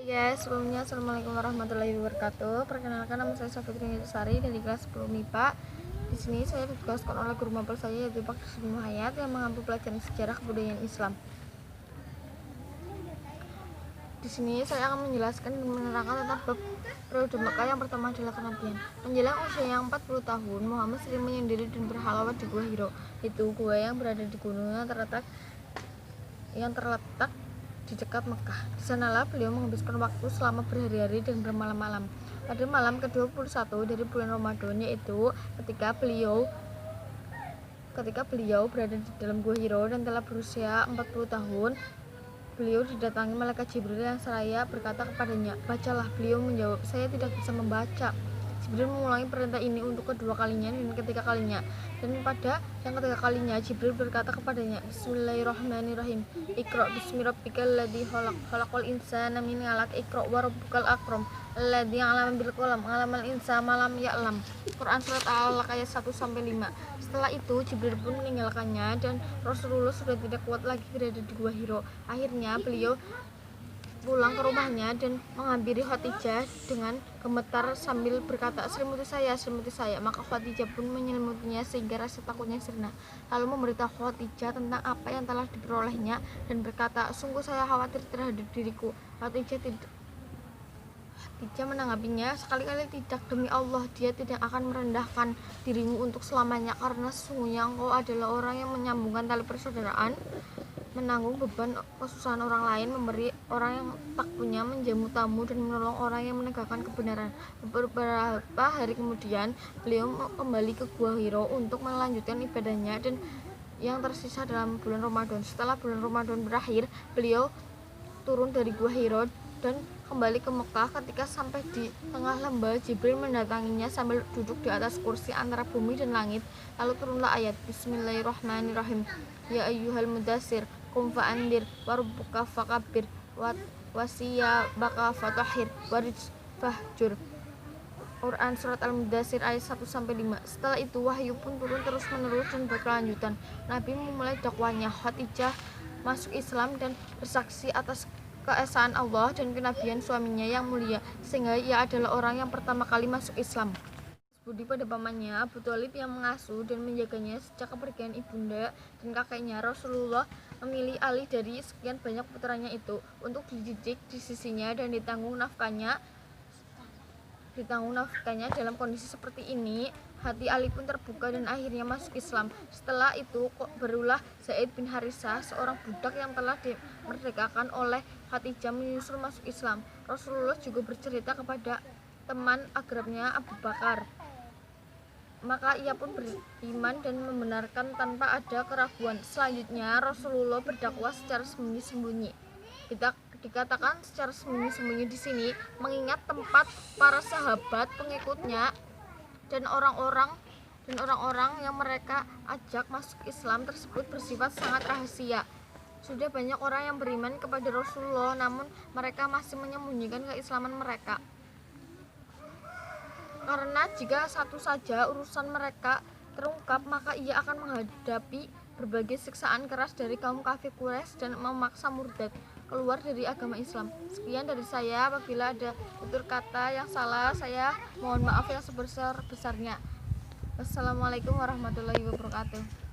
Ya, sebelumnya Assalamualaikum warahmatullahi wabarakatuh. Perkenalkan, nama saya Safitri Sari dari kelas 10 MIPA. Di sini saya ditugaskan oleh guru mapel saya yaitu Pak Kusuma Hayat yang mengampu pelajaran sejarah kebudayaan Islam. Di sini saya akan menjelaskan dan menerangkan tentang bab periode Mekah. Yang pertama adalah kenabian. Menjelang usia yang 40 tahun, Muhammad sering menyendiri dan berhalawat di Gua Hiro. Itu gua yang berada di gunung yang terletak di dekat Mekah. Di sanalah beliau menghabiskan waktu selama berhari-hari dan bermalam-malam. Pada malam ke-21 dari bulan Ramadan, yaitu ketika beliau berada di dalam Gua Hiro dan telah berusia 40 tahun, beliau didatangi malaikat Jibril yang seraya berkata kepadanya, "Bacalah." Beliau menjawab, "Saya tidak bisa membaca." Jibril mengulangi perintah ini untuk kedua kalinya dan ketiga kalinya. Dan pada yang ketiga kalinya, Jibril berkata kepadanya, "Bismillahirrahmanirrahim. Iqra bismi rabbikal ladzi khalaq. Khalaqal insana min 'alaq. Iqra wa rabbukal akram. Alladzi 'allama bil qalam. 'Allamal insana ma lam ya'lam." Quran surat Al-Alaq ayat 1-5. Setelah itu Jibril pun meninggalkannya dan Rasulullah sudah tidak kuat lagi berada di Gua Hiro. Akhirnya beliau pulang ke rumahnya dan menghampiri Khadijah dengan gemetar sambil berkata, "Selimuti saya, selimuti saya." Maka Khadijah pun menyelimutinya sehingga rasa takutnya sirna. Lalu memberitahu Khadijah tentang apa yang telah diperolehnya dan berkata, "Sungguh saya khawatir terhadap diriku." Khadijah menanggapinya, "Sekali-kali tidak, demi Allah dia tidak akan merendahkan dirimu untuk selamanya, karena sesungguhnya engkau adalah orang yang menyambungkan tali persaudaraan, menanggung beban kesusahan orang lain, memberi orang yang tak punya, menjamu tamu, dan menolong orang yang menegakkan kebenaran." Beberapa hari kemudian beliau kembali ke Gua Hiro untuk melanjutkan ibadahnya dan yang tersisa dalam bulan Ramadan. Setelah bulan Ramadan berakhir, beliau turun dari Gua Hiro dan kembali ke Mekah. Ketika sampai di tengah lembah, Jibril mendatanginya sambil duduk di atas kursi antara bumi dan langit. Lalu turunlah ayat Bismillahirrahmanirrahim. "Ya ayyuhal mudassir, qum fa'andir, warabbuka fakabbir, wasiyabaka fatahhir, warijz fahjur." Quran surat Al-Mudassir ayat 1-5. Setelah itu wahyu pun turun terus-menerus dan berkelanjutan. Nabi memulai dakwahnya. Khadijah masuk Islam dan bersaksi atas keesaan Allah dan kenabian suaminya yang mulia, sehingga ia adalah orang yang pertama kali masuk Islam. Budi pada pamannya Abu Thalib yang mengasuh dan menjaganya sejak kepergian ibunda dan kakeknya. Rasulullah memilih Ali dari sekian banyak putranya itu untuk dididik di sisinya dan ditanggung nafkahnya dalam kondisi seperti ini. Hati Ali pun terbuka dan akhirnya masuk Islam. Setelah itu barulah Zaid bin Harisah, seorang budak yang telah dimerdekakan oleh Khadijah, menyusul masuk Islam. Rasulullah juga bercerita kepada teman akrabnya Abu Bakar, maka ia pun beriman dan membenarkan tanpa ada keraguan. Selanjutnya Rasulullah berdakwah secara sembunyi-sembunyi. Dikatakan secara sembunyi-sembunyi di sini mengingat tempat para sahabat pengikutnya dan orang-orang yang mereka ajak masuk Islam tersebut bersifat sangat rahasia. Sudah banyak orang yang beriman kepada Rasulullah, namun mereka masih menyembunyikan keislaman mereka. Karena jika satu saja urusan mereka terungkap, maka ia akan menghadapi berbagai siksaan keras dari kaum kafir Quraisy dan memaksa murtad keluar dari agama Islam. Sekian dari saya. Apabila ada tutur kata yang salah, saya mohon maaf yang sebesar-besarnya. Wassalamualaikum warahmatullahi wabarakatuh.